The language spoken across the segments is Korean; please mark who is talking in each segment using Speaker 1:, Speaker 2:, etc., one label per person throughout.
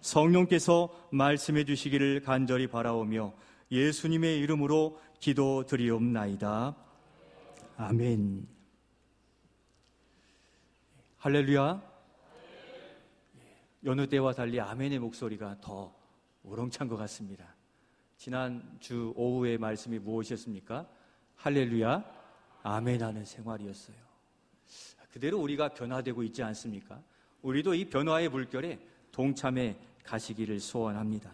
Speaker 1: 성령께서 말씀해 주시기를 간절히 바라오며 예수님의 이름으로 기도드리옵나이다. 아멘. 할렐루야. 여느 때와 달리 아멘의 목소리가 더 우렁찬 것 같습니다. 지난주 오후의 말씀이 무엇이었습니까? 할렐루야, 아멘 하는 생활이었어요. 그대로 우리가 변화되고 있지 않습니까? 우리도 이 변화의 물결에 동참해 가시기를 소원합니다.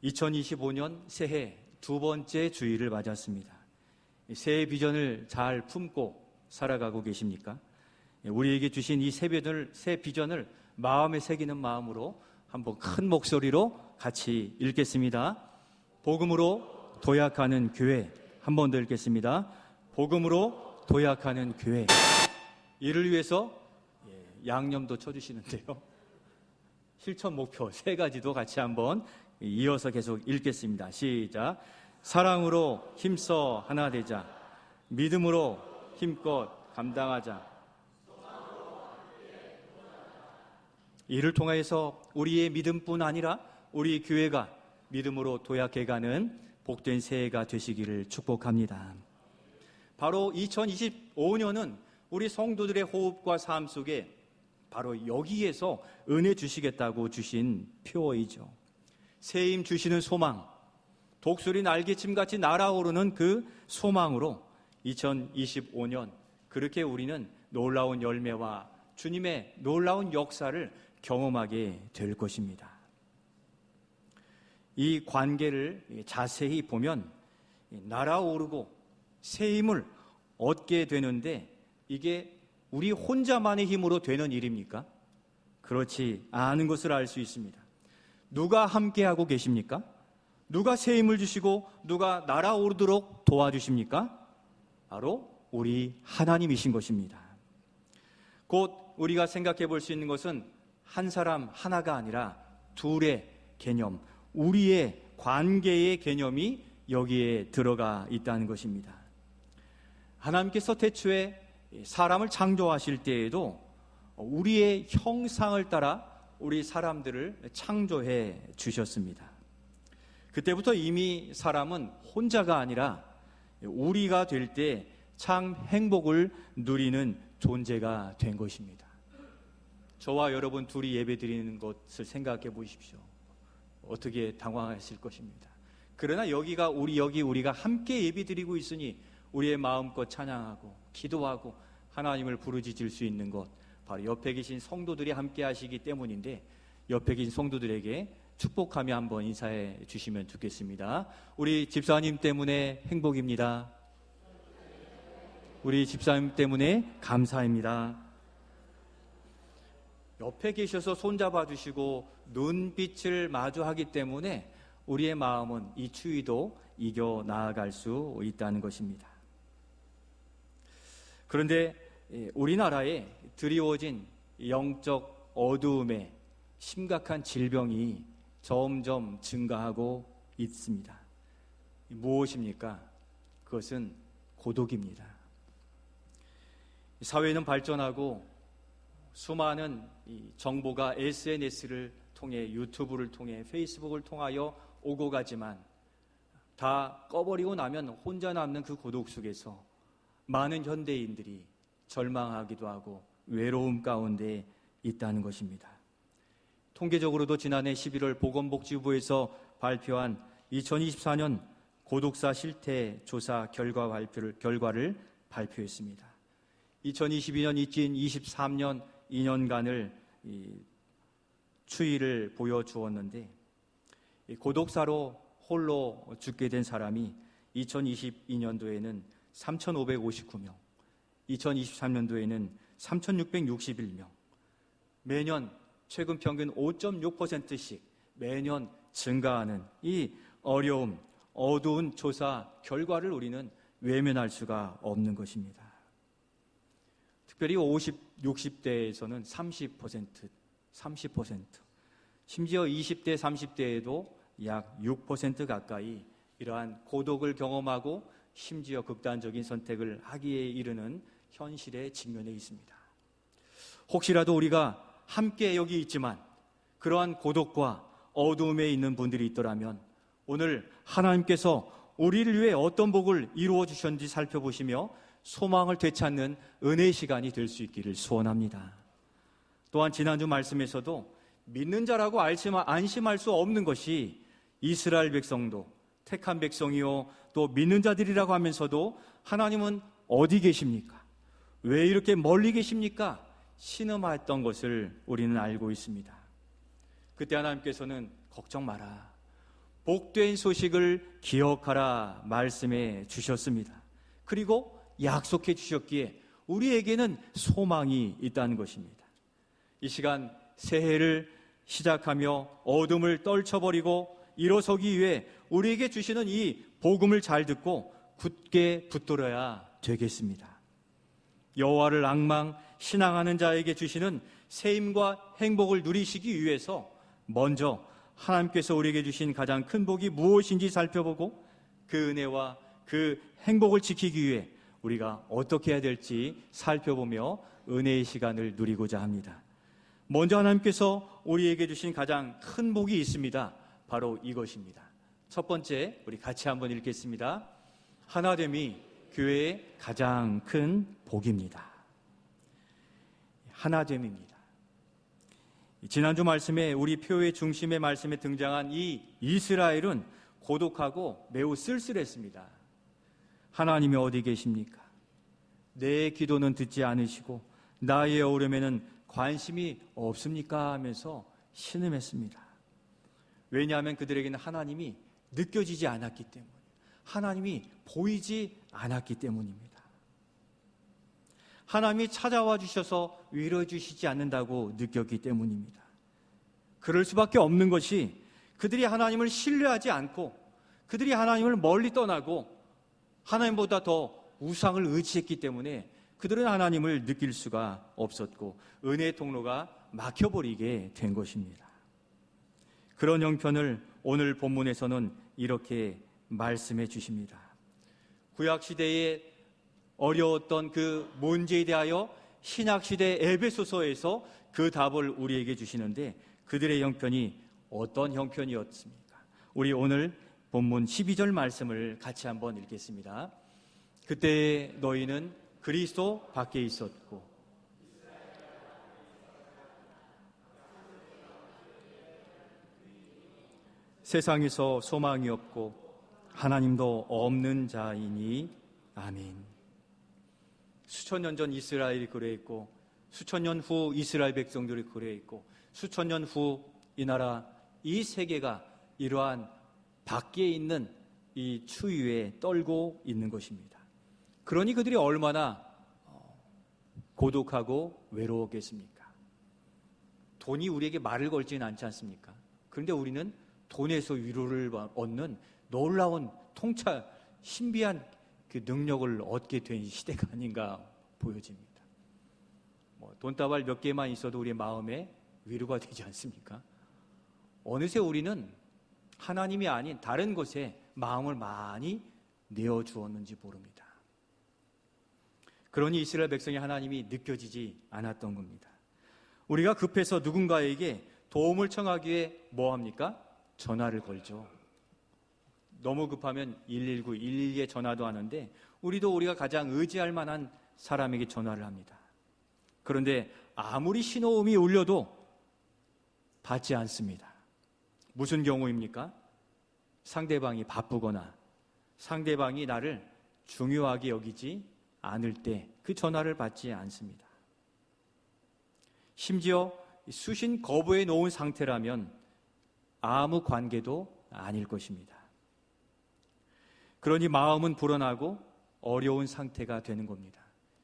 Speaker 1: 2025년 새해 두 번째 주일을 맞았습니다. 새해 비전을 잘 품고 살아가고 계십니까? 우리에게 주신 이 새 비전을 마음에 새기는 마음으로 한번 큰 목소리로 같이 읽겠습니다. 복음으로 도약하는 교회. 한 번 더 읽겠습니다. 복음으로 도약하는 교회. 이를 위해서 양념도 쳐주시는데요. 실천 목표 세 가지도 같이 한번 이어서 계속 읽겠습니다. 시작. 사랑으로 힘써 하나 되자. 믿음으로 힘껏 감당하자. 이를 통하여서 우리의 믿음뿐 아니라 우리 교회가 믿음으로 도약해가는 복된 새해가 되시기를 축복합니다. 바로 2025년은 우리 성도들의 호흡과 삶 속에 바로 여기에서 은혜 주시겠다고 주신 표어이죠. 새힘 주시는 소망, 독수리 날개침같이 날아오르는 그 소망으로 2025년 그렇게 우리는 놀라운 열매와 주님의 놀라운 역사를 경험하게 될 것입니다. 이 관계를 자세히 보면 날아오르고 새 힘을 얻게 되는데 이게 우리 혼자만의 힘으로 되는 일입니까? 그렇지 않은 것을 알 수 있습니다. 누가 함께하고 계십니까? 누가 새 힘을 주시고 누가 날아오르도록 도와주십니까? 바로 우리 하나님이신 것입니다. 곧 우리가 생각해 볼 수 있는 것은 한 사람 하나가 아니라 둘의 개념, 우리의 관계의 개념이 여기에 들어가 있다는 것입니다. 하나님께서 태초에 사람을 창조하실 때에도 우리의 형상을 따라 우리 사람들을 창조해 주셨습니다. 그때부터 이미 사람은 혼자가 아니라 우리가 될 때 참 행복을 누리는 존재가 된 것입니다. 저와 여러분 둘이 예배드리는 것을 생각해 보십시오. 어떻게 당황하실 것입니다. 그러나 여기가 우리가 함께 예배드리고 있으니 우리의 마음껏 찬양하고 기도하고 하나님을 부르짖을 수 있는 것, 바로 옆에 계신 성도들이 함께 하시기 때문인데 옆에 계신 성도들에게 축복하며 한번 인사해 주시면 좋겠습니다. 우리 집사님 때문에 행복입니다. 우리 집사님 때문에 감사입니다. 옆에 계셔서 손잡아 주시고 눈빛을 마주하기 때문에 우리의 마음은 이 추위도 이겨 나아갈 수 있다는 것입니다. 그런데 우리나라에 드리워진 영적 어두움의 심각한 질병이 점점 증가하고 있습니다. 무엇입니까? 그것은 고독입니다. 사회는 발전하고 수많은 정보가 SNS를 통해 유튜브를 통해 페이스북을 통하여 오고 가지만 다 꺼버리고 나면 혼자 남는 그 고독 속에서 많은 현대인들이 절망하기도 하고 외로움 가운데 있다는 것입니다. 통계적으로도 지난해 11월 보건복지부에서 발표한 2024년 고독사 실태 조사 결과를 발표했습니다. 2022년 2023년 2년간을 추이를 보여주었는데 고독사로 홀로 죽게 된 사람이 2022년도에는 3,559명, 2023년도에는 3,661명, 매년 최근 평균 5.6%씩 매년 증가하는 이 어려움, 어두운 조사 결과를 우리는 외면할 수가 없는 것입니다. 특별히 50, 60대에서는 30%, 심지어 20대, 30대에도 약 6% 가까이 이러한 고독을 경험하고 심지어 극단적인 선택을 하기에 이르는 현실에 직면해 있습니다. 혹시라도 우리가 함께 여기 있지만 그러한 고독과 어두움에 있는 분들이 있더라면 오늘 하나님께서 우리를 위해 어떤 복을 이루어 주셨는지 살펴보시며 소망을 되찾는 은혜의 시간이 될 수 있기를 소원합니다. 또한 지난주 말씀에서도 믿는 자라고 안심할 수 없는 것이 이스라엘 백성도 택한 백성이요 또 믿는 자들이라고 하면서도 하나님은 어디 계십니까? 왜 이렇게 멀리 계십니까? 신음하였던 것을 우리는 알고 있습니다. 그때 하나님께서는 걱정 마라, 복된 소식을 기억하라 말씀해 주셨습니다. 그리고 약속해 주셨기에 우리에게는 소망이 있다는 것입니다. 이 시간 새해를 시작하며 어둠을 떨쳐버리고 일어서기 위해 우리에게 주시는 이 복음을 잘 듣고 굳게 붙들어야 되겠습니다. 여호와를 신앙하는 자에게 주시는 세임과 행복을 누리시기 위해서 먼저 하나님께서 우리에게 주신 가장 큰 복이 무엇인지 살펴보고 그 은혜와 그 행복을 지키기 위해 우리가 어떻게 해야 될지 살펴보며 은혜의 시간을 누리고자 합니다. 먼저 하나님께서 우리에게 주신 가장 큰 복이 있습니다. 바로 이것입니다. 첫 번째, 우리 같이 한번 읽겠습니다. 하나됨이 교회의 가장 큰 복입니다. 하나됨입니다. 지난주 말씀에 우리 표의 중심의 말씀에 등장한 이 이스라엘은 고독하고 매우 쓸쓸했습니다. 하나님이 어디 계십니까? 내 기도는 듣지 않으시고 나의 어려움에는 관심이 없습니까? 하면서 신음했습니다. 왜냐하면 그들에게는 하나님이 느껴지지 않았기 때문에, 하나님이 보이지 않았기 때문입니다. 하나님이 찾아와 주셔서 위로해 주시지 않는다고 느꼈기 때문입니다. 그럴 수밖에 없는 것이 그들이 하나님을 신뢰하지 않고 그들이 하나님을 멀리 떠나고 하나님보다 더 우상을 의지했기 때문에 그들은 하나님을 느낄 수가 없었고 은혜의 통로가 막혀버리게 된 것입니다. 그런 형편을 오늘 본문에서는 이렇게 말씀해 주십니다. 구약시대에 어려웠던 그 문제에 대하여 신약시대 에베소서에서 그 답을 우리에게 주시는데 그들의 형편이 어떤 형편이었습니까? 우리 오늘 본문 12절 말씀을 같이 한번 읽겠습니다. 그때 너희는 그리스도 밖에 있었고 세상에서 소망이 없고 하나님도 없는 자이니 아멘. 수천 년 전 이스라엘이 그래했고 수천 년 후 이스라엘 백성들이 그래했고 수천 년 후 이 나라, 이 세계가 이러한 밖에 있는 이 추위에 떨고 있는 것입니다. 그러니 그들이 얼마나 고독하고 외로웠겠습니까? 돈이 우리에게 말을 걸지는 않지 않습니까? 그런데 우리는 돈에서 위로를 얻는 놀라운 통찰, 신비한 그 능력을 얻게 된 시대가 아닌가 보여집니다. 돈다발 몇 개만 있어도 우리의 마음에 위로가 되지 않습니까? 어느새 우리는 하나님이 아닌 다른 것에 마음을 많이 내어주었는지 모릅니다. 그러니 이스라엘 백성의 하나님이 느껴지지 않았던 겁니다. 우리가 급해서 누군가에게 도움을 청하기에 뭐합니까? 전화를 걸죠. 너무 급하면 119, 112에 전화도 하는데 우리가 가장 의지할 만한 사람에게 전화를 합니다. 그런데 아무리 신호음이 울려도 받지 않습니다. 무슨 경우입니까? 상대방이 바쁘거나 상대방이 나를 중요하게 여기지 않을 때 그 전화를 받지 않습니다. 심지어 수신 거부해 놓은 상태라면 아무 관계도 아닐 것입니다. 그러니 마음은 불안하고 어려운 상태가 되는 겁니다.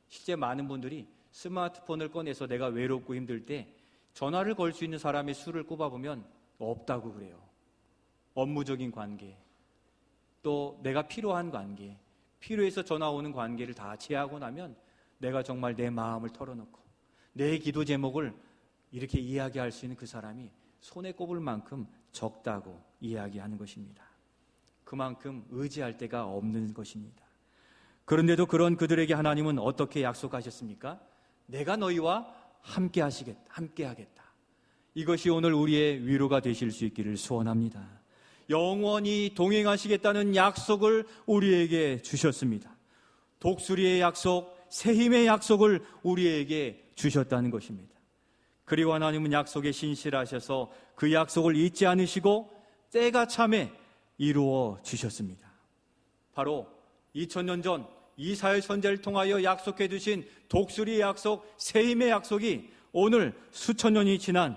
Speaker 1: 실제 많은 분들이 스마트폰을 꺼내서 내가 외롭고 힘들 때 전화를 걸 수 있는 사람의 수를 꼽아보면 없다고 그래요. 업무적인 관계, 또 내가 필요한 관계, 필요해서 전화 오는 관계를 다 제하고 나면 내가 정말 내 마음을 털어놓고 내 기도 제목을 이렇게 이야기할 수 있는 그 사람이 손에 꼽을 만큼 적다고 이야기하는 것입니다. 그만큼 의지할 데가 없는 것입니다. 그런데도 그런 그들에게 하나님은 어떻게 약속하셨습니까? 내가 너희와 함께 하겠다. 이것이 오늘 우리의 위로가 되실 수 있기를 소원합니다. 영원히 동행하시겠다는 약속을 우리에게 주셨습니다. 독수리의 약속, 새 힘의 약속을 우리에게 주셨다는 것입니다. 그리고 하나님은 약속에 신실하셔서 그 약속을 잊지 않으시고 때가 참에 이루어 주셨습니다. 바로 2000년 전 이사야 선지자를 통하여 약속해 주신 독수리의 약속, 새 힘의 약속이 오늘 수천 년이 지난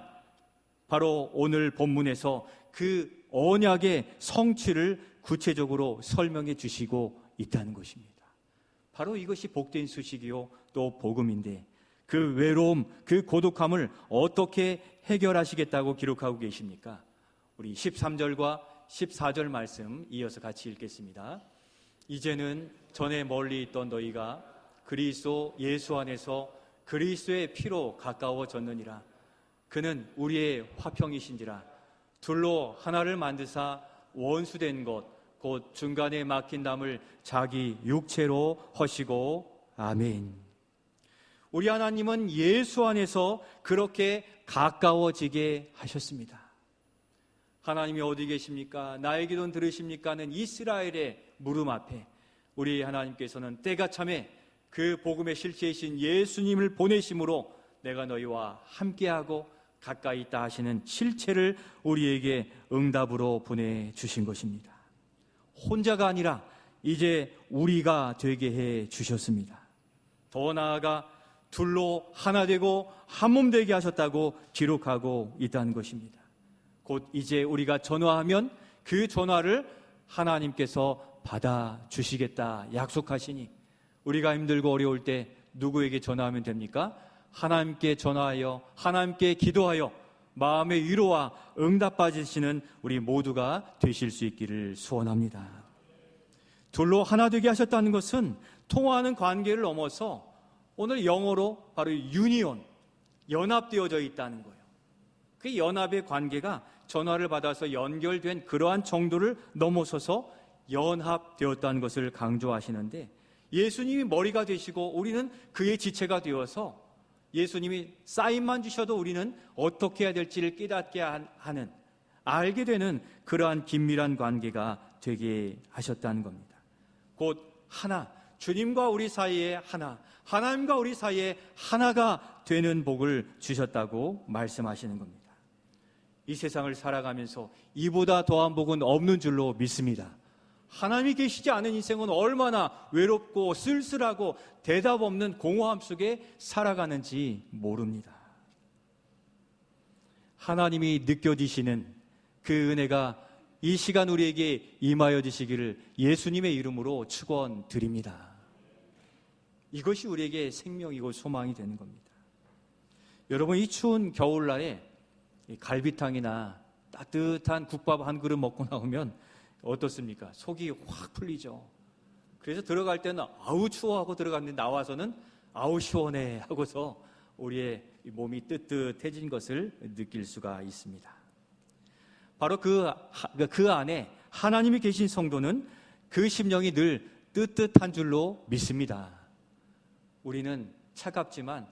Speaker 1: 바로 오늘 본문에서 그 언약의 성취를 구체적으로 설명해 주시고 있다는 것입니다. 바로 이것이 복된 소식이요 또 복음인데, 그 외로움, 그 고독함을 어떻게 해결하시겠다고 기록하고 계십니까? 우리 13절과 14절 말씀 이어서 같이 읽겠습니다. 이제는 전에 멀리 있던 너희가 그리스도 예수 안에서 그리스도의 피로 가까워졌느니라. 그는 우리의 화평이신지라. 둘로 하나를 만드사 원수된 것 곧 중간에 막힌 담을 자기 육체로 허시고. 아멘. 우리 하나님은 예수 안에서 그렇게 가까워지게 하셨습니다. 하나님이 어디 계십니까? 나의 기도는 들으십니까?는 이스라엘의 물음 앞에 우리 하나님께서는 때가 참에 그 복음의 실체이신 예수님을 보내심으로 내가 너희와 함께하고 가까이 있다 하시는 실체를 우리에게 응답으로 보내주신 것입니다. 혼자가 아니라 이제 우리가 되게 해 주셨습니다. 더 나아가 둘로 하나 되고 한 몸 되게 하셨다고 기록하고 있다는 것입니다. 곧 이제 우리가 전화하면 그 전화를 하나님께서 받아주시겠다 약속하시니, 우리가 힘들고 어려울 때 누구에게 전화하면 됩니까? 하나님께 전화하여 하나님께 기도하여 마음의 위로와 응답 받으시는 우리 모두가 되실 수 있기를 소원합니다. 둘로 하나 되게 하셨다는 것은 통화하는 관계를 넘어서 오늘 영어로 바로 유니온, 연합되어져 있다는 거예요. 그 연합의 관계가 전화를 받아서 연결된 그러한 정도를 넘어서서 연합되었다는 것을 강조하시는데, 예수님이 머리가 되시고 우리는 그의 지체가 되어서 예수님이 사인만 주셔도 우리는 어떻게 해야 될지를 깨닫게 하는, 알게 되는 그러한 긴밀한 관계가 되게 하셨다는 겁니다. 곧 하나, 주님과 우리 사이에 하나, 하나님과 우리 사이에 하나가 되는 복을 주셨다고 말씀하시는 겁니다. 이 세상을 살아가면서 이보다 더한 복은 없는 줄로 믿습니다. 하나님이 계시지 않은 인생은 얼마나 외롭고 쓸쓸하고 대답 없는 공허함 속에 살아가는지 모릅니다. 하나님이 느껴지시는 그 은혜가 이 시간 우리에게 임하여 주시기를 예수님의 이름으로 축원드립니다. 이것이 우리에게 생명이고 소망이 되는 겁니다. 여러분, 이 추운 겨울날에 갈비탕이나 따뜻한 국밥 한 그릇 먹고 나오면 어떻습니까? 속이 확 풀리죠. 그래서 들어갈 때는 아우 추워 하고 들어갔는데 나와서는 아우 시원해 하고서 우리의 몸이 뜨뜻해진 것을 느낄 수가 있습니다. 바로 그 안에 하나님이 계신 성도는 그 심령이 늘 뜨뜻한 줄로 믿습니다. 우리는 차갑지만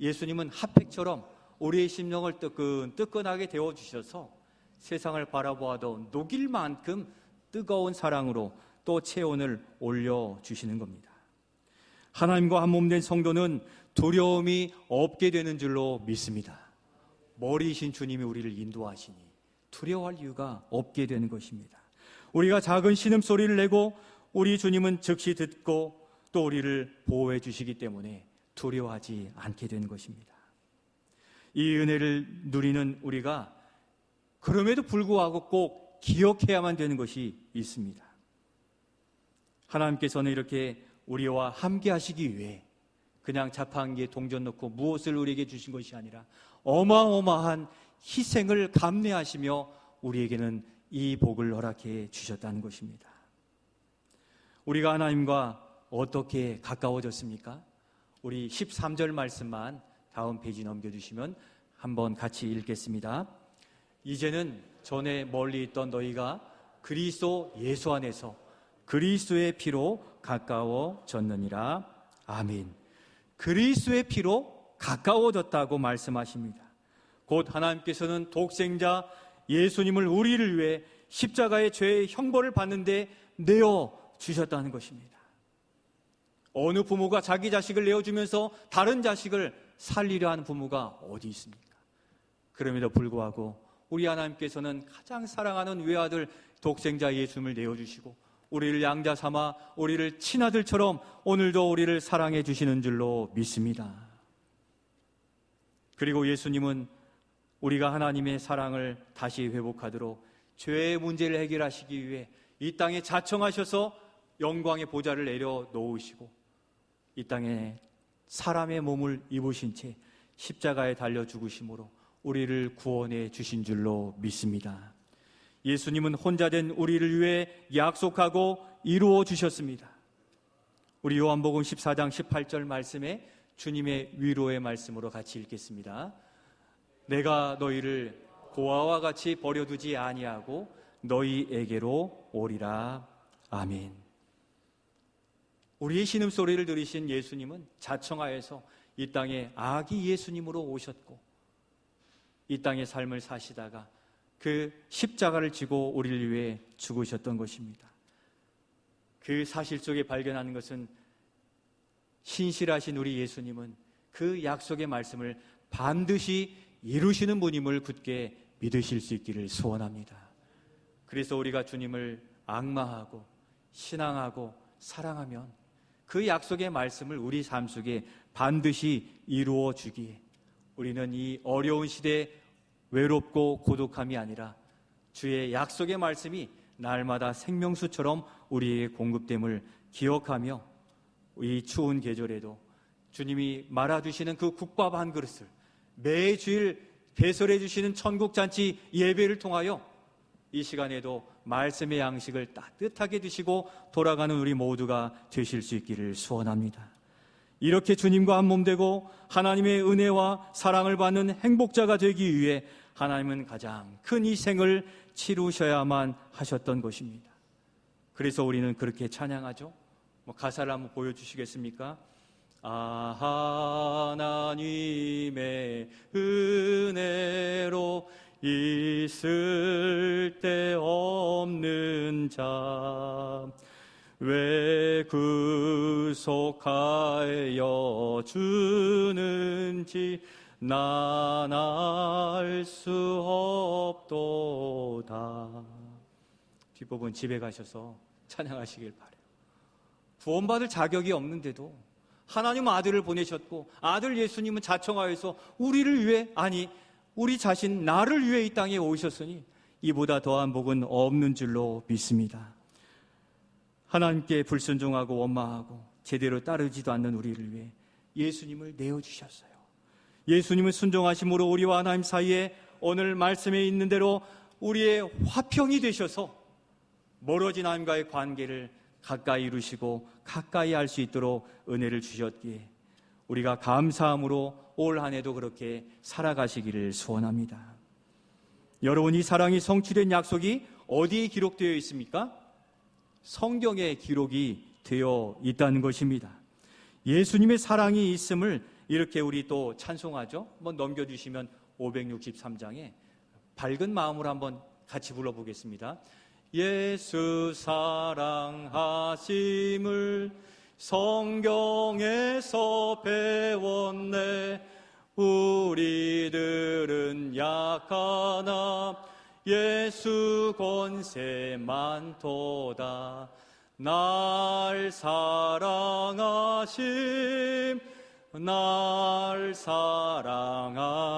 Speaker 1: 예수님은 핫팩처럼 우리의 심령을 뜨끈뜨끈하게 데워주셔서 세상을 바라보아도 녹일 만큼 뜨거운 사랑으로 또 체온을 올려주시는 겁니다. 하나님과 한 몸 된 성도는 두려움이 없게 되는 줄로 믿습니다. 머리이신 주님이 우리를 인도하시니 두려워할 이유가 없게 되는 것입니다. 우리가 작은 신음소리를 내고 우리 주님은 즉시 듣고 또 우리를 보호해 주시기 때문에 두려워하지 않게 되는 것입니다. 이 은혜를 누리는 우리가 그럼에도 불구하고 꼭 기억해야만 되는 것이 있습니다. 하나님께서는 이렇게 우리와 함께 하시기 위해 그냥 자판기에 동전 넣고 무엇을 우리에게 주신 것이 아니라 어마어마한 희생을 감내하시며 우리에게는 이 복을 허락해 주셨다는 것입니다. 우리가 하나님과 어떻게 가까워졌습니까? 우리 13절 말씀만 다음 페이지 넘겨주시면 한번 같이 읽겠습니다. 이제는 전에 멀리 있던 너희가 그리스도 예수 안에서 그리스도의 피로 가까워졌느니라. 아멘. 그리스도의 피로 가까워졌다고 말씀하십니다. 곧 하나님께서는 독생자 예수님을 우리를 위해 십자가의 죄의 형벌을 받는데 내어 주셨다는 것입니다. 어느 부모가 자기 자식을 내어주면서 다른 자식을 살리려 하는 부모가 어디 있습니까? 그럼에도 불구하고 우리 하나님께서는 가장 사랑하는 외아들 독생자 예수님을 내어주시고 우리를 양자 삼아 우리를 친아들처럼 오늘도 우리를 사랑해 주시는 줄로 믿습니다. 그리고 예수님은 우리가 하나님의 사랑을 다시 회복하도록 죄의 문제를 해결하시기 위해 이 땅에 자청하셔서 영광의 보좌를 내려놓으시고 이 땅에 사람의 몸을 입으신 채 십자가에 달려 죽으심으로 우리를 구원해 주신 줄로 믿습니다. 예수님은 혼자 된 우리를 위해 약속하고 이루어 주셨습니다. 우리 요한복음 14장 18절 말씀에 주님의 위로의 말씀으로 같이 읽겠습니다. 내가 너희를 고아와 같이 버려두지 아니하고 너희에게로 오리라. 아멘. 우리의 신음소리를 들으신 예수님은 자청하여서 이 땅에 아기 예수님으로 오셨고 이 땅의 삶을 사시다가 그 십자가를 지고 우리를 위해 죽으셨던 것입니다. 그 사실 속에 발견하는 것은 신실하신 우리 예수님은 그 약속의 말씀을 반드시 이루시는 분임을 굳게 믿으실 수 있기를 소원합니다. 그래서 우리가 주님을 앙망하고 신앙하고 사랑하면 그 약속의 말씀을 우리 삶 속에 반드시 이루어 주기에 우리는 이 어려운 시대에 외롭고 고독함이 아니라 주의 약속의 말씀이 날마다 생명수처럼 우리에게 공급됨을 기억하며 이 추운 계절에도 주님이 말아주시는 그 국밥 한 그릇을 매주일 배설해 주시는 천국잔치 예배를 통하여 이 시간에도 말씀의 양식을 따뜻하게 드시고 돌아가는 우리 모두가 되실 수 있기를 소원합니다. 이렇게 주님과 한 몸 되고 하나님의 은혜와 사랑을 받는 행복자가 되기 위해 하나님은 가장 큰 희생을 치르셔야만 하셨던 것입니다. 그래서 우리는 그렇게 찬양하죠. 가사를 한번 보여주시겠습니까? 하나님의 은혜로 있을 데 없는 자 왜 구속하여 주는지 난 알 수 없도다. 뒷부분 집에 가셔서 찬양하시길 바라요. 구원받을 자격이 없는데도 하나님 아들을 보내셨고 아들 예수님은 자청하여서 우리를 위해, 아니 우리 자신 나를 위해 이 땅에 오셨으니 이보다 더한 복은 없는 줄로 믿습니다. 하나님께 불순종하고 원망하고 제대로 따르지도 않는 우리를 위해 예수님을 내어주셨어요. 예수님은 순종하심으로 우리와 하나님 사이에 오늘 말씀에 있는 대로 우리의 화평이 되셔서 멀어진 하나님과의 관계를 가까이 이루시고 가까이 할 수 있도록 은혜를 주셨기에 우리가 감사함으로 올 한 해도 그렇게 살아가시기를 소원합니다. 여러분, 이 사랑이 성취된 약속이 어디에 기록되어 있습니까? 성경에 기록이 되어 있다는 것입니다. 예수님의 사랑이 있음을 이렇게 우리 또 찬송하죠. 한번 넘겨주시면 563장에 밝은 마음으로 한번 같이 불러보겠습니다. 예수 사랑하심을 성경에서 배웠네. 우리들은 약하나 예수 권세 많도다. 날 사랑하심, 날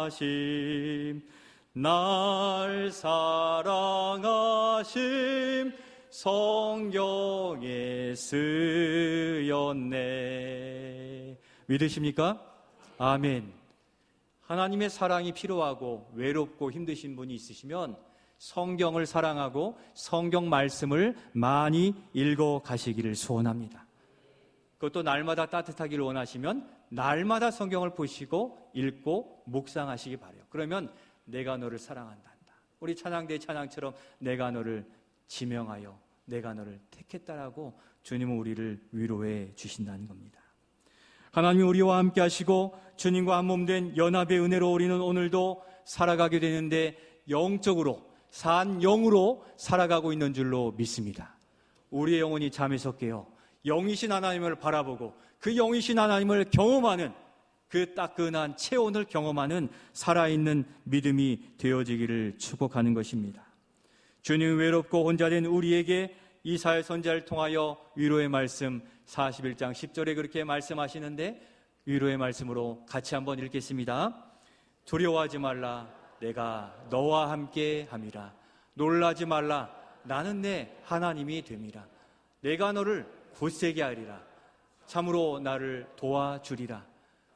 Speaker 1: 사랑하심, 날 사랑하심, 성경에 쓰였네. 믿으십니까? 아멘. 하나님의 사랑이 필요하고 외롭고 힘드신 분이 있으시면 성경을 사랑하고 성경 말씀을 많이 읽어 가시기를 소원합니다. 그것도 날마다 따뜻하기를 원하시면 날마다 성경을 보시고 읽고 묵상하시기 바라요. 그러면 내가 너를 사랑한단다. 우리 찬양대 찬양처럼 내가 너를 지명하여 내가 너를 택했다라고 주님은 우리를 위로해 주신다는 겁니다. 하나님이 우리와 함께 하시고 주님과 한 몸 된 연합의 은혜로 우리는 오늘도 살아가게 되는데 영적으로 산 영으로 살아가고 있는 줄로 믿습니다. 우리의 영혼이 잠에서 깨어 영이신 하나님을 바라보고 그 영이신 하나님을 경험하는, 그 따끈한 체온을 경험하는 살아있는 믿음이 되어지기를 축복하는 것입니다. 주님, 외롭고 혼자 된 우리에게 이사야 선지자를 통하여 위로의 말씀 41장 10절에 그렇게 말씀하시는데, 위로의 말씀으로 같이 한번 읽겠습니다. 두려워하지 말라, 내가 너와 함께 함이라. 놀라지 말라, 나는 내 하나님이 됨이라. 내가 너를 굳세게 하리라. 참으로 나를 도와주리라.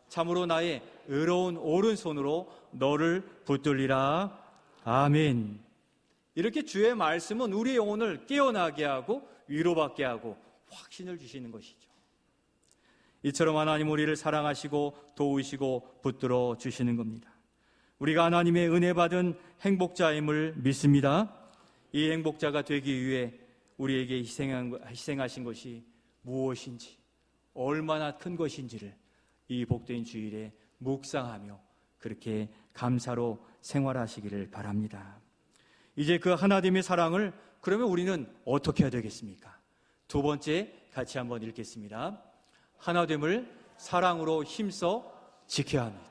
Speaker 1: 참으로 나의 의로운 오른손으로 너를 붙들리라. 아멘. 이렇게 주의 말씀은 우리의 영혼을 깨어나게 하고 위로받게 하고 확신을 주시는 것이죠. 이처럼 하나님 우리를 사랑하시고 도우시고 붙들어 주시는 겁니다. 우리가 하나님의 은혜 받은 행복자임을 믿습니다. 이 행복자가 되기 위해 우리에게 희생하신 것이 무엇인지, 얼마나 큰 것인지를 이 복된 주일에 묵상하며 그렇게 감사로 생활하시기를 바랍니다. 이제 그 하나님의 사랑을 그러면 우리는 어떻게 해야 되겠습니까? 두 번째 같이 한번 읽겠습니다. 하나됨을 사랑으로 힘써 지켜야 합니다.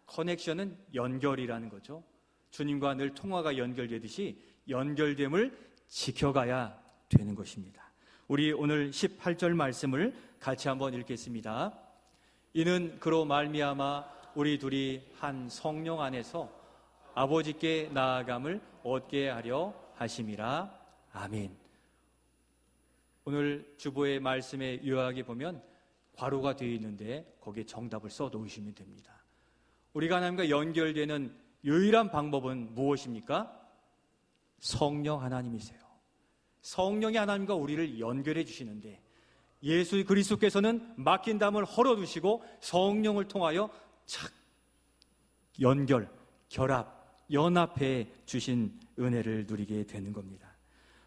Speaker 1: 커넥션은 연결이라는 거죠. 주님과 늘 통화가 연결되듯이 연결됨을 지켜가야 되는 것입니다. 우리 오늘 18절 말씀을 같이 한번 읽겠습니다. 이는 그로 말미암아 우리 둘이 한 성령 안에서 아버지께 나아감을 얻게 하려 하심이라. 아멘. 오늘 주보의 말씀에 요약해 보면 괄호가 되어 있는데 거기에 정답을 써 놓으시면 됩니다. 우리가 하나님과 연결되는 유일한 방법은 무엇입니까? 성령 하나님이세요. 성령이 하나님과 우리를 연결해 주시는데, 예수 그리스도께서는 막힌 담을 헐어두시고 성령을 통하여 착 연결, 결합, 연합해 주신 은혜를 누리게 되는 겁니다.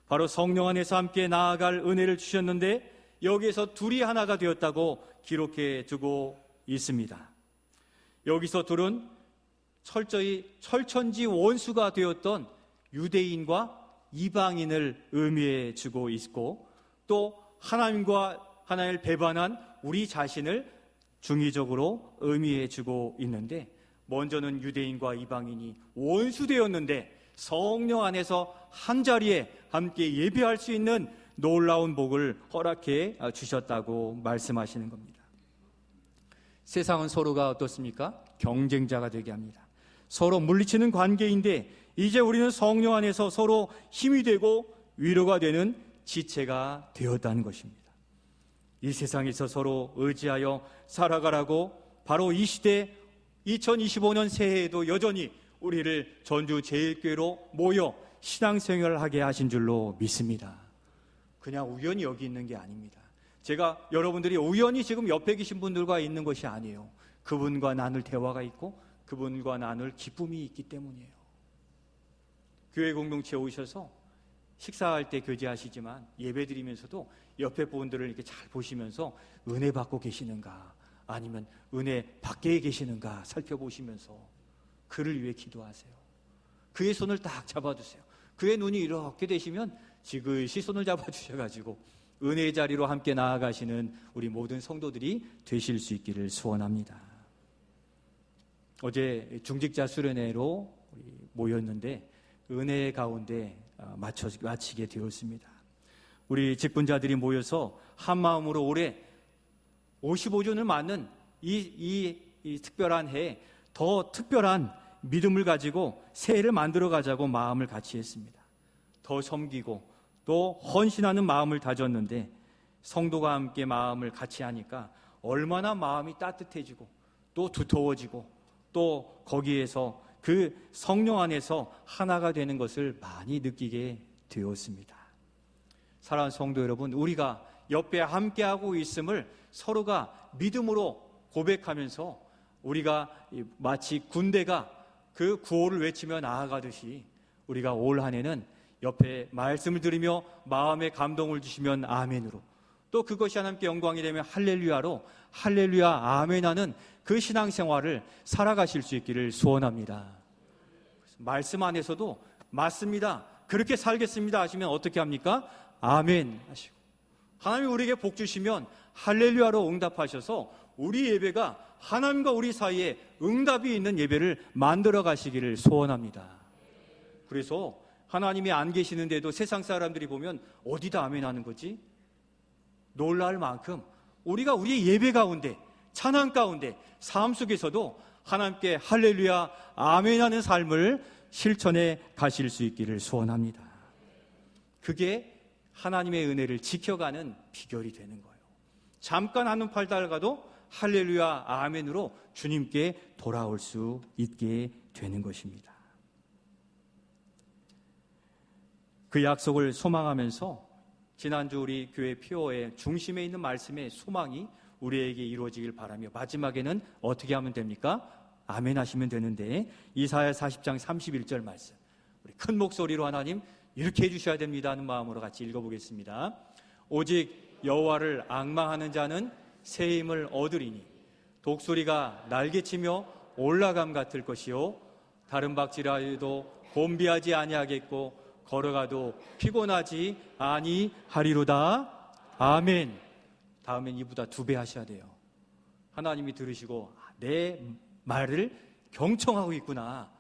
Speaker 1: 바로 성령 안에서 함께 나아갈 은혜를 주셨는데 여기에서 둘이 하나가 되었다고 기록해 두고 있습니다. 여기서 둘은 철저히 철천지 원수가 되었던 유대인과 이방인을 의미해 주고 있고, 또 하나님을 배반한 우리 자신을 중의적으로 의미해 주고 있는데, 먼저는 유대인과 이방인이 원수되었는데 성령 안에서 한자리에 함께 예배할 수 있는 놀라운 복을 허락해 주셨다고 말씀하시는 겁니다. 세상은 서로가 어떻습니까? 경쟁자가 되게 합니다. 서로 물리치는 관계인데 이제 우리는 성령 안에서 서로 힘이 되고 위로가 되는 지체가 되었다는 것입니다. 이 세상에서 서로 의지하여 살아가라고 바로 이 시대 2025년 새해에도 여전히 우리를 전주 제일교회로 모여 신앙생활을 하게 하신 줄로 믿습니다. 그냥 우연히 여기 있는 게 아닙니다. 제가 여러분들이 우연히 지금 옆에 계신 분들과 있는 것이 아니에요. 그분과 나눌 대화가 있고 그분과 나눌 기쁨이 있기 때문이에요. 교회 공동체에 오셔서 식사할 때 교제하시지만 예배 드리면서도 옆에 분들을 이렇게 잘 보시면서 은혜 받고 계시는가, 아니면 은혜 밖에 계시는가 살펴보시면서 그를 위해 기도하세요. 그의 손을 딱 잡아주세요. 그의 눈이 이렇게 되시면 지그시 손을 잡아주셔가지고 은혜의 자리로 함께 나아가시는 우리 모든 성도들이 되실 수 있기를 소원합니다. 어제 중직자 수련회로 모였는데 은혜 가운데 마치게 되었습니다. 우리 직분자들이 모여서 한 마음으로 올해 55주년을 맞는 이 특별한 해에 더 특별한 믿음을 가지고 새해를 만들어 가자고 마음을 같이 했습니다. 더 섬기고 또 헌신하는 마음을 다졌는데, 성도가 함께 마음을 같이 하니까 얼마나 마음이 따뜻해지고 또 두터워지고 또 거기에서 그 성령 안에서 하나가 되는 것을 많이 느끼게 되었습니다. 사랑하는 성도 여러분, 우리가 옆에 함께하고 있음을 서로가 믿음으로 고백하면서 우리가 마치 군대가 그 구호를 외치며 나아가듯이 우리가 올 한 해는 옆에 말씀을 들으며 마음에 감동을 주시면 아멘으로, 또 그것이 하나님께 영광이 되면 할렐루야로 할렐루야 아멘 하는 그 신앙생활을 살아가실 수 있기를 소원합니다. 말씀 안에서도 맞습니다, 그렇게 살겠습니다 하시면 어떻게 합니까? 아멘 하시고, 하나님이 우리에게 복 주시면 할렐루야로 응답하셔서 우리 예배가 하나님과 우리 사이에 응답이 있는 예배를 만들어 가시기를 소원합니다. 그래서 하나님이 안 계시는데도 세상 사람들이 보면 어디다 아멘 하는 거지? 놀랄 만큼 우리가 우리의 예배 가운데, 찬양 가운데, 삶 속에서도 하나님께 할렐루야 아멘 하는 삶을 실천해 가실 수 있기를 소원합니다. 그게 하나님의 은혜를 지켜가는 비결이 되는 거예요. 잠깐 한눈팔 달가도 할렐루야 아멘으로 주님께 돌아올 수 있게 되는 것입니다. 그 약속을 소망하면서 지난주 우리 교회 피오의 중심에 있는 말씀의 소망이 우리에게 이루어지길 바라며, 마지막에는 어떻게 하면 됩니까? 아멘 하시면 되는데, 이사야 40장 31절 말씀, 우리 큰 목소리로 하나님 이렇게 해주셔야 됩니다 하는 마음으로 같이 읽어보겠습니다. 오직 여호와를 앙망하는 자는 새 힘을 얻으리니 독수리가 날개치며 올라감 같을 것이요 다른 박질하여도 곤비하지 아니하겠고 걸어가도 피곤하지 아니하리로다. 아멘. 다음엔 이보다 2배 하셔야 돼요. 하나님이 들으시고 내 말을 경청하고 있구나,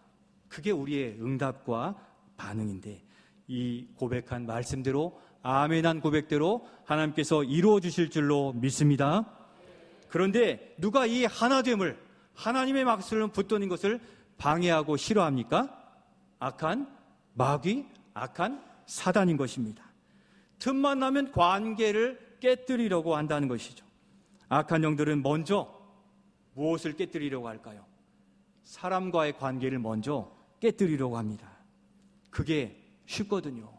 Speaker 1: 그게 우리의 응답과 반응인데, 이 고백한 말씀대로, 아멘한 고백대로 하나님께서 이루어 주실 줄로 믿습니다. 그런데 누가 이 하나됨을, 하나님의 말씀을 붙드는 것을 방해하고 싫어합니까? 악한 마귀, 악한 사단인 것입니다. 틈만 나면 관계를 깨뜨리려고 한다는 것이죠. 악한 영들은 먼저 무엇을 깨뜨리려고 할까요? 사람과의 관계를 먼저 깨뜨리려고 합니다. 그게 쉽거든요.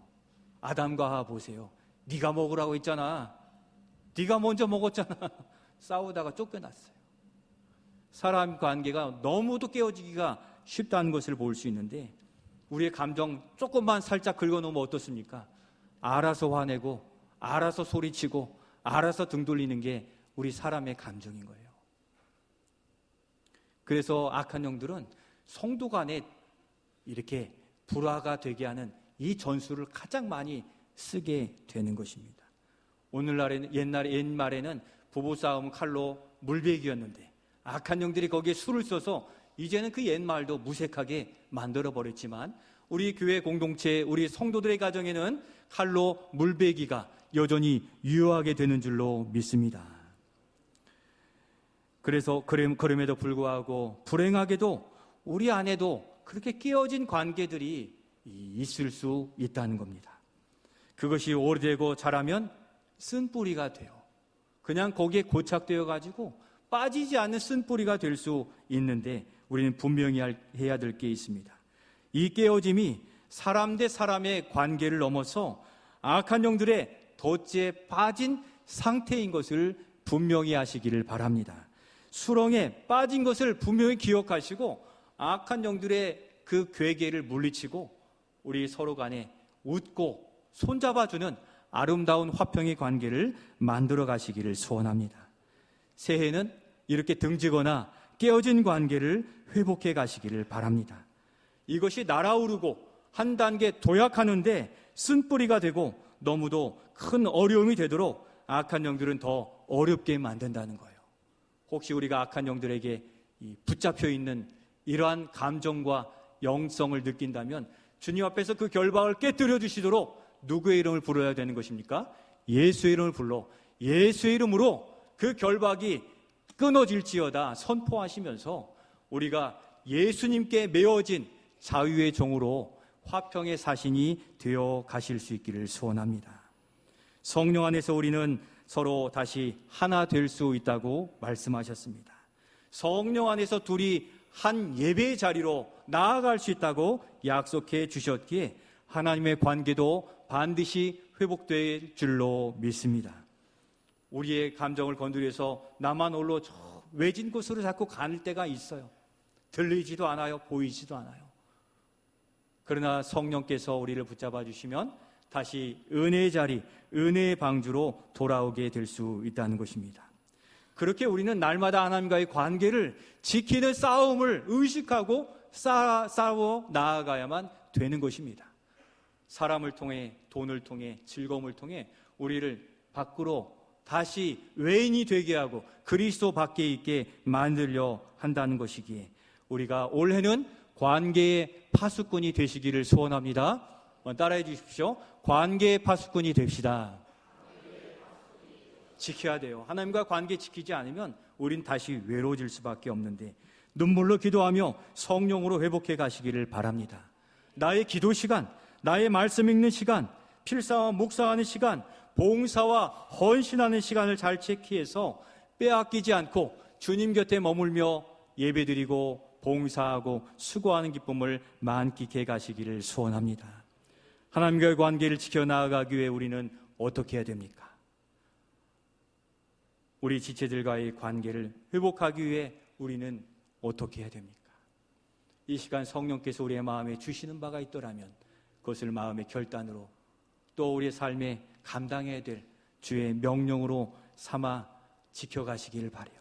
Speaker 1: 아담과 하와 보세요. 네가 먹으라고 했잖아. 네가 먼저 먹었잖아. 싸우다가 쫓겨났어요. 사람 관계가 너무도 깨어지기가 쉽다는 것을 볼 수 있는데, 우리의 감정 조금만 살짝 긁어놓으면 어떻습니까? 알아서 화내고, 알아서 소리치고, 알아서 등 돌리는 게 우리 사람의 감정인 거예요. 그래서 악한 영들은 성도 간에 이렇게 불화가 되게 하는 이 전술을 가장 많이 쓰게 되는 것입니다. 오늘날에는, 옛말에는 부부싸움은 칼로 물베기였는데 악한 영들이 거기에 수를 써서 이제는 그 옛말도 무색하게 만들어버렸지만, 우리 교회 공동체, 우리 성도들의 가정에는 칼로 물베기가 여전히 유효하게 되는 줄로 믿습니다. 그래서 그럼에도 불구하고 불행하게도 우리 안에도 그렇게 깨어진 관계들이 있을 수 있다는 겁니다. 그것이 오래되고 자라면 쓴뿌리가 돼요. 그냥 거기에 고착되어 가지고 빠지지 않는 쓴뿌리가 될 수 있는데, 우리는 분명히 해야 될 게 있습니다. 이 깨어짐이 사람 대 사람의 관계를 넘어서 악한 영들의 덫에 빠진 상태인 것을 분명히 하시기를 바랍니다. 수렁에 빠진 것을 분명히 기억하시고 악한 영들의 그 괴계를 물리치고 우리 서로 간에 웃고 손잡아주는 아름다운 화평의 관계를 만들어 가시기를 소원합니다. 새해는 이렇게 등지거나 깨어진 관계를 회복해 가시기를 바랍니다. 이것이 날아오르고 한 단계 도약하는데 쓴뿌리가 되고 너무도 큰 어려움이 되도록 악한 영들은 더 어렵게 만든다는 거예요. 혹시 우리가 악한 영들에게 붙잡혀 있는 이러한 감정과 영성을 느낀다면 주님 앞에서 그 결박을 깨뜨려 주시도록 누구의 이름을 불러야 되는 것입니까? 예수의 이름을 불러 예수의 이름으로 그 결박이 끊어질지어다 선포하시면서 우리가 예수님께 메어진 자유의 종으로 화평의 사신이 되어 가실 수 있기를 소원합니다. 성령 안에서 우리는 서로 다시 하나 될 수 있다고 말씀하셨습니다. 성령 안에서 둘이 한 예배의 자리로 나아갈 수 있다고 약속해 주셨기에 하나님의 관계도 반드시 회복될 줄로 믿습니다. 우리의 감정을 건드려서 나만 홀로 저 외진 곳으로 자꾸 가는 때가 있어요. 들리지도 않아요. 보이지도 않아요. 그러나 성령께서 우리를 붙잡아 주시면 다시 은혜의 자리, 은혜의 방주로 돌아오게 될 수 있다는 것입니다. 그렇게 우리는 날마다 하나님과의 관계를 지키는 싸움을 의식하고 쌓아 나아가야만 되는 것입니다. 사람을 통해, 돈을 통해, 즐거움을 통해 우리를 밖으로 다시 외인이 되게 하고 그리스도 밖에 있게 만들려 한다는 것이기에 우리가 올해는 관계의 파수꾼이 되시기를 소원합니다. 따라해 주십시오. 관계의 파수꾼이 됩시다. 지켜야 돼요. 하나님과 관계 지키지 않으면 우린 다시 외로워질 수밖에 없는데 눈물로 기도하며 성령으로 회복해 가시기를 바랍니다. 나의 기도 시간, 나의 말씀 읽는 시간, 필사와 묵상하는 시간, 봉사와 헌신하는 시간을 잘 체크해서 빼앗기지 않고 주님 곁에 머물며 예배드리고 봉사하고 수고하는 기쁨을 만끽해 가시기를 소원합니다. 하나님과의 관계를 지켜나가기 위해 우리는 어떻게 해야 됩니까? 우리 지체들과의 관계를 회복하기 위해 우리는 어떻게 해야 됩니까? 이 시간 성령께서 우리의 마음에 주시는 바가 있더라면 그것을 마음의 결단으로 또 우리의 삶에 감당해야 될 주의 명령으로 삼아 지켜가시기를 바라요.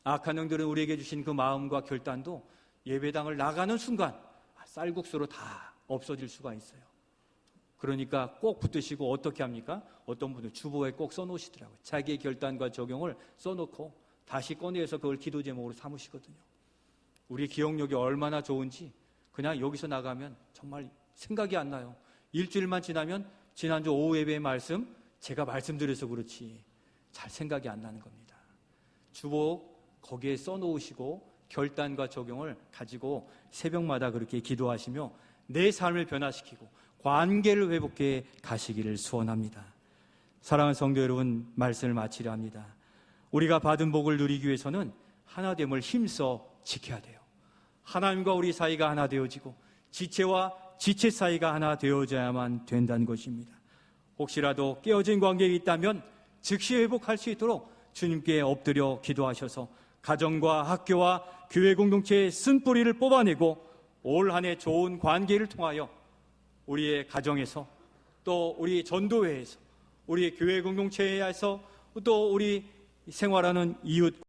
Speaker 1: 악한 영들은 우리에게 주신 그 마음과 결단도 예배당을 나가는 순간 쌀국수로 다 없어질 수가 있어요. 그러니까 꼭 붙드시고 어떻게 합니까? 어떤 분들 주보에 꼭 써놓으시더라고요. 자기의 결단과 적용을 써놓고 다시 꺼내서 그걸 기도 제목으로 삼으시거든요. 우리 기억력이 얼마나 좋은지 그냥 여기서 나가면 정말 생각이 안 나요. 일주일만 지나면 지난주 오후 예배의 말씀 제가 말씀드려서 그렇지 잘 생각이 안 나는 겁니다. 주보 거기에 써놓으시고 결단과 적용을 가지고 새벽마다 그렇게 기도하시며 내 삶을 변화시키고 관계를 회복해 가시기를 소원합니다. 사랑하는 성도 여러분, 말씀을 마치려 합니다. 우리가 받은 복을 누리기 위해서는 하나됨을 힘써 지켜야 돼요. 하나님과 우리 사이가 하나 되어지고 지체와 지체 사이가 하나 되어져야만 된다는 것입니다. 혹시라도 깨어진 관계가 있다면 즉시 회복할 수 있도록 주님께 엎드려 기도하셔서 가정과 학교와 교회 공동체의 쓴뿌리를 뽑아내고 올 한 해 좋은 관계를 통하여 우리의 가정에서 또 우리 전도회에서 우리 교회 공동체에서 또 우리 생활하는 이웃